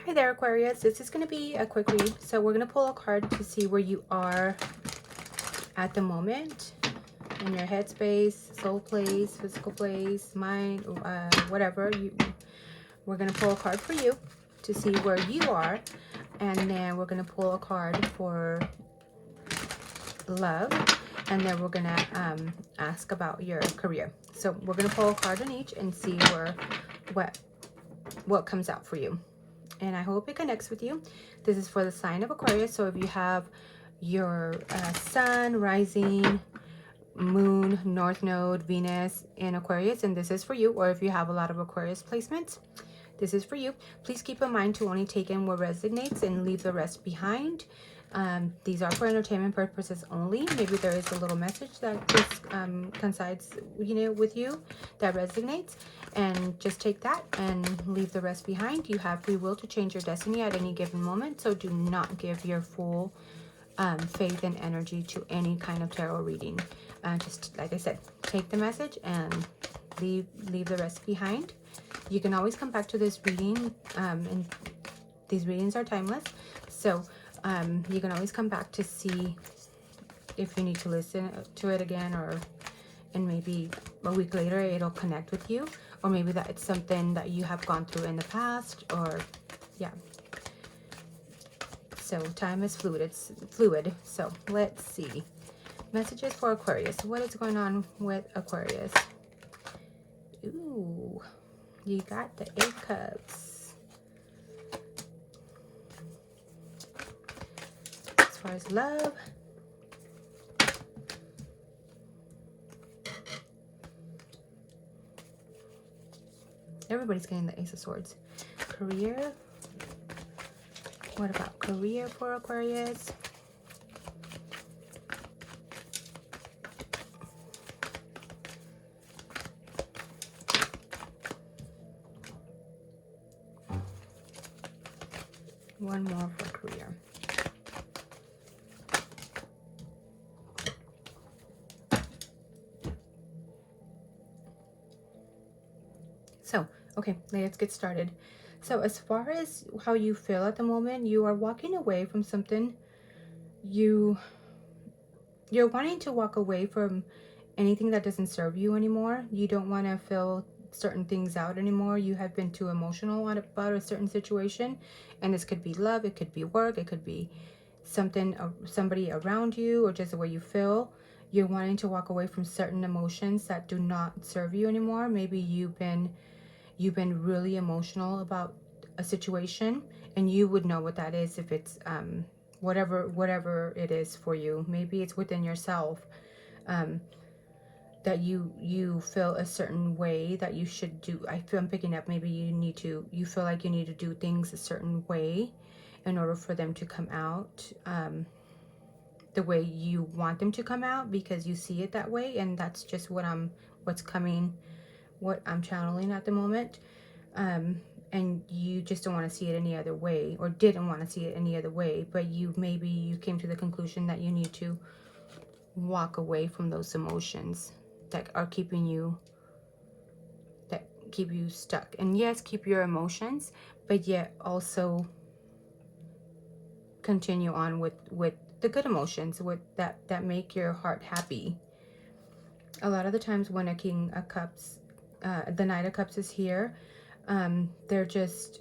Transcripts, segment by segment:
Hi there, Aquarius. This is going to be a quick read. So we're going to pull a card to see where you are at the moment in your headspace, soul place, physical place, mind, whatever. We're going to pull a card for you to see where you are. And then we're going to pull a card for love. And then we're going to ask about your career. So we're going to pull a card on each and see what comes out for you. And I hope it connects with you. This is for the sign of Aquarius. So if you have your sun, rising, moon, north node, Venus in Aquarius, and this is for you, or if you have a lot of Aquarius placements, this is for you. Please keep in mind to only take in what resonates and leave the rest behind. These are for entertainment purposes only. Maybe there is a little message that just coincides, with you that resonates, and just take that and leave the rest behind. You have free will to change your destiny at any given moment, so do not give your full faith and energy to any kind of tarot reading. Just like I said, take the message and leave the rest behind. You can always come back to this reading, and these readings are timeless, so you can always come back to see if you need to listen to it again, and maybe a week later it'll connect with you, or maybe that it's something that you have gone through in the past, or yeah. So time is fluid. It's fluid. So let's see. Messages for Aquarius. What is going on with Aquarius? Ooh, you got the 8 Cups. As far as love, everybody's getting the Ace of Swords. Career. What about career for Aquarius? One more for career. So, okay, let's get started. So as far as how you feel at the moment, you are walking away from something. You're wanting to walk away from anything that doesn't serve you anymore. You don't want to feel certain things out anymore. You have been too emotional about a certain situation, and this could be love, it could be work, it could be somebody around you, or just the way you feel. You're wanting to walk away from certain emotions that do not serve you anymore. Maybe you've been really emotional about a situation, and you would know what that is if it's whatever it is for you. Maybe it's within yourself, that you feel a certain way that you should do. I'm picking up, maybe you feel like you need to do things a certain way in order for them to come out the way you want them to come out, because you see it that way, and that's just what I'm channeling at the moment. And you just don't want to see it any other way, or didn't want to see it any other way, but maybe you came to the conclusion that you need to walk away from those emotions that are keep you stuck. And yes, keep your emotions, but yet also continue on with the good emotions, with that make your heart happy. A lot of the times when a King of Cups, the Knight of Cups is here, they're just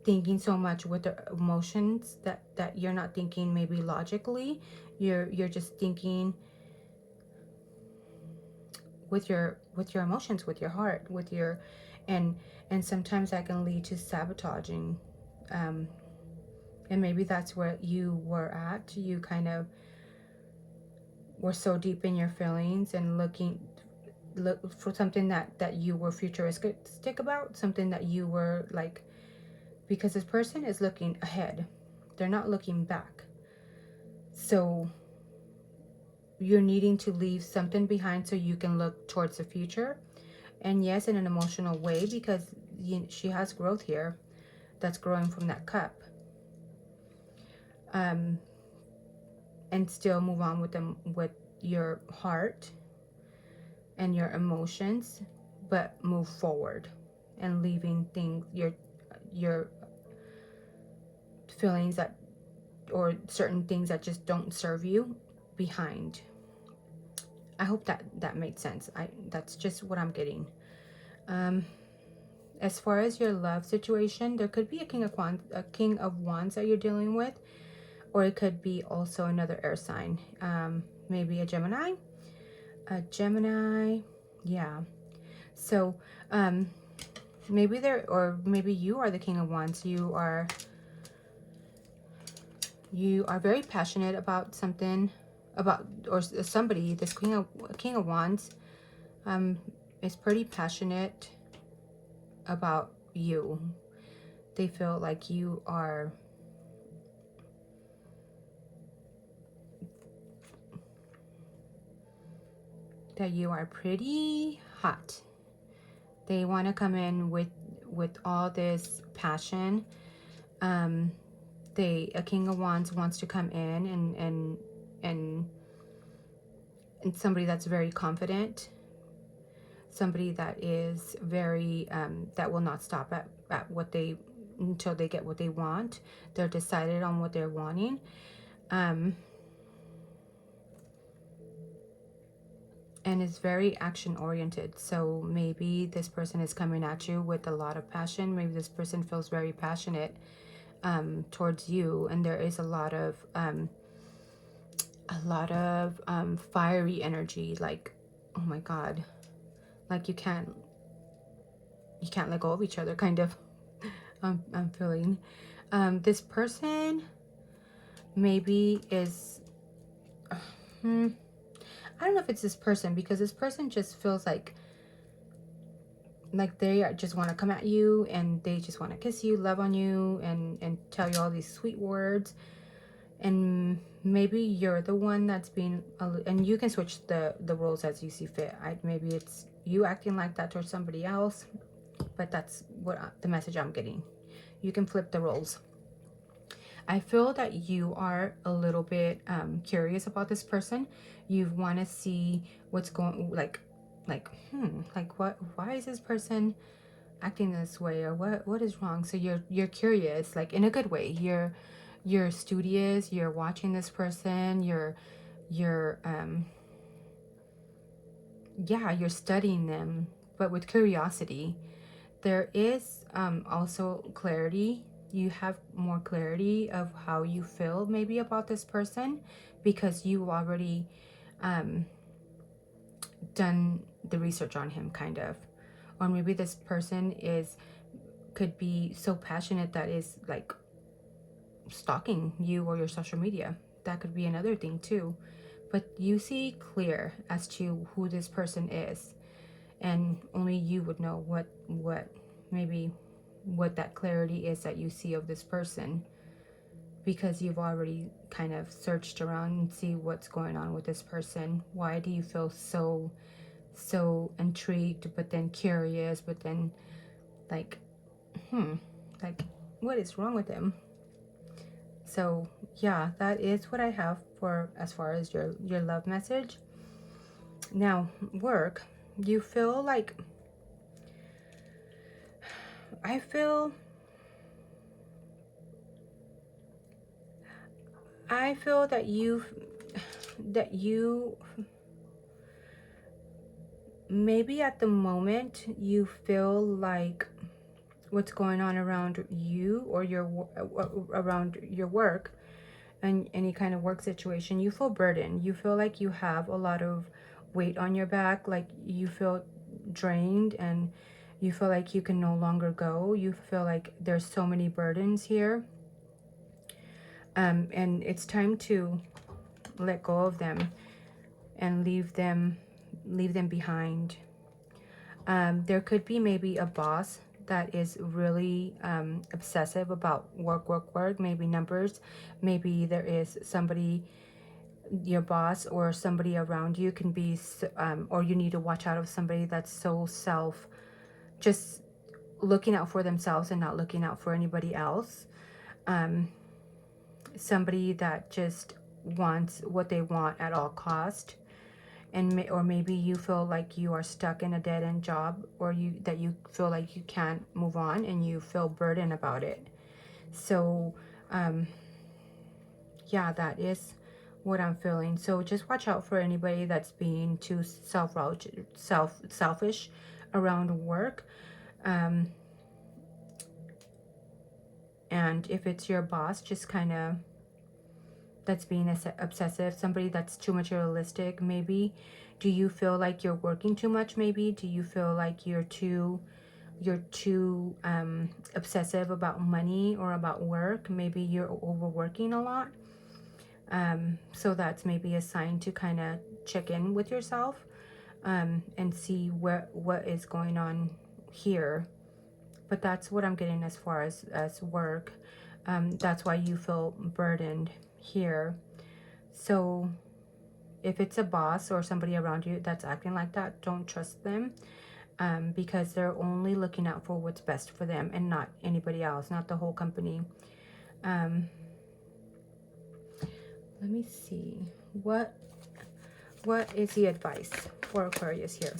thinking so much with their emotions that you're not thinking maybe logically. You're just thinking with your emotions, with your heart, and sometimes that can lead to sabotaging, and maybe that's where you were at. You kind of were so deep in your feelings and look for something that you were futuristic about, something that you were like, because this person is looking ahead, they're not looking back. So you're needing to leave something behind so you can look towards the future. And yes, in an emotional way, because she has growth here that's growing from that cup. And still move on with your heart and your emotions, but move forward and leaving things, your feelings that, or certain things that just don't serve you behind. I hope that made sense. That's just what I'm getting. As far as your love situation, there could be a king of wands that you're dealing with, or it could be also another air sign. Maybe a Gemini. Yeah. So maybe maybe you are the king of wands. You are very passionate about something, or somebody. This king of wands is pretty passionate about you. They feel like you are pretty hot. They want to come in with all this passion. A king of wands wants to come in and somebody that's very confident, somebody that is very that will not stop at what they, until they get what they want. They're decided on what they're wanting. And is very action oriented. So maybe this person is coming at you with a lot of passion. Maybe this person feels very passionate towards you, and there is a lot of fiery energy. Like, oh my God, like you can't let go of each other, kind of. I'm feeling this person maybe is I don't know if it's this person, because this person just feels like they just want to come at you, and they just want to kiss you, love on you, and tell you all these sweet words. And maybe you're the one that's being, and you can switch the roles as you see fit. Maybe it's you acting like that towards somebody else, but that's the message I'm getting. You can flip the roles. I feel that you are a little bit curious about this person. You want to see what's going, like what, why is this person acting this way, or what is wrong? So you're curious, like in a good way. You're studious. You're watching this person. You're studying them, but with curiosity. There is also clarity. You have more clarity of how you feel maybe about this person, because you already done the research on him, kind of. Or maybe this person could be so passionate that is like stalking you or your social media. That could be another thing too. But you see clear as to who this person is, and only you would know what that clarity is that you see of this person, because you've already kind of searched around and see what's going on with this person. Why do you feel so intrigued, but then curious, but then like what is wrong with him? So yeah, that is what I have for as far as your love message. Now, work. You feel like, I feel that you maybe at the moment you feel like what's going on around you, or around your work and any kind of work situation, you feel burdened. You feel like you have a lot of weight on your back, like you feel drained, and you feel like you can no longer go. You feel like there's so many burdens here, and it's time to let go of them and leave them behind. There could be maybe a boss that is really obsessive about work, maybe numbers. Maybe there is somebody, your boss or somebody around you can be, or you need to watch out of somebody that's so just looking out for themselves and not looking out for anybody else. Somebody that just wants what they want at all cost. Or maybe you feel like you are stuck in a dead-end job, or that you feel like you can't move on and you feel burdened about it. So Yeah, that is what I'm feeling. So just watch out for anybody that's being too selfish around work. And if it's your boss, just kind of that's being obsessive, somebody that's too materialistic, maybe. Do you feel like you're working too much? Maybe. Do you feel like you're too obsessive about money or about work? Maybe you're overworking a lot. So that's maybe a sign to kind of check in with yourself, and see what is going on here. But that's what I'm getting as far as work. That's why you feel burdened here. So if it's a boss or somebody around you that's acting like that, don't trust them, because they're only looking out for what's best for them and not anybody else, not the whole company. Let me see. What is the advice for Aquarius here?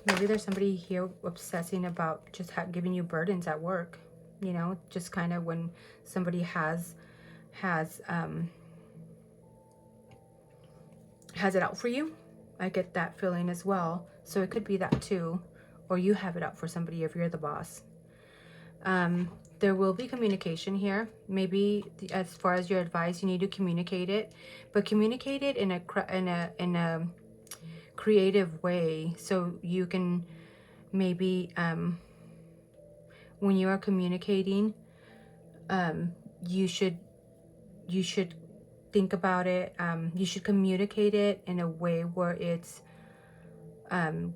Maybe there's somebody here obsessing about just giving you burdens at work. You know, just kind of when somebody has it out for you. I get that feeling as well. So it could be that too. Or you have it out for somebody if you're the boss. There will be communication here. Maybe as far as your advice, you need to communicate it. But communicate it in a creative way. So you can maybe, when you are communicating, you should think about it. You should communicate it in a way where it's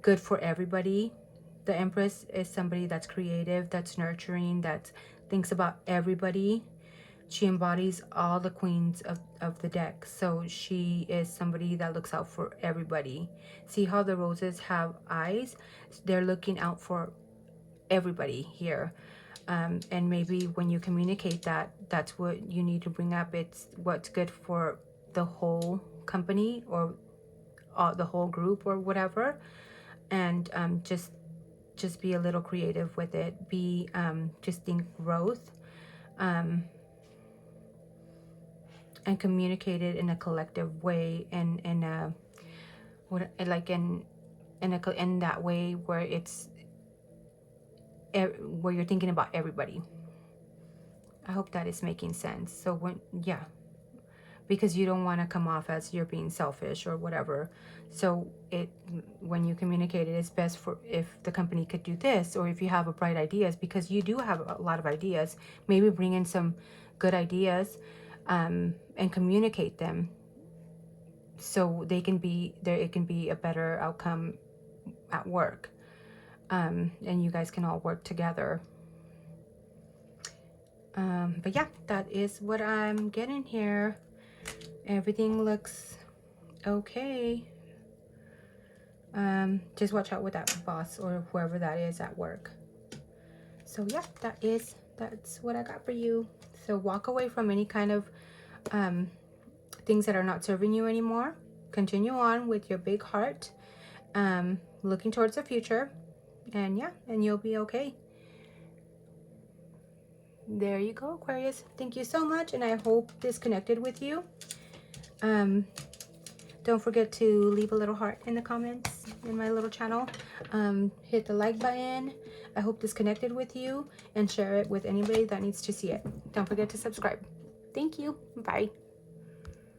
good for everybody. The Empress is somebody that's creative, that's nurturing, that thinks about everybody. She embodies all the queens of the deck. So she is somebody that looks out for everybody. See how the roses have eyes? They're looking out for everybody here. And maybe when you communicate that, that's what you need to bring up. It's what's good for the whole company or the whole group or whatever. And just be a little creative with it. Be just think growth, and communicate it in a collective way, and in that way where it's where you're thinking about everybody. I hope that is making sense. So because you don't want to come off as you're being selfish or whatever. So when you communicate it, it's best for if the company could do this, or if you have bright ideas, because you do have a lot of ideas, maybe bring in some good ideas, and communicate them so they can be there. It can be a better outcome at work, and you guys can all work together. But yeah, that is what I'm getting here. Everything looks okay. Just watch out with that boss or whoever that is at work. So yeah, that's what I got for you. So walk away from any kind of things that are not serving you anymore. Continue on with your big heart, looking towards the future, and yeah, and you'll be okay. There you go, Aquarius. Thank you so much, and I hope this connected with you. Don't forget to leave a little heart in the comments in my little channel. Hit the like button. I hope this connected with you, and share it with anybody that needs to see it. Don't forget to subscribe. Thank you. Bye.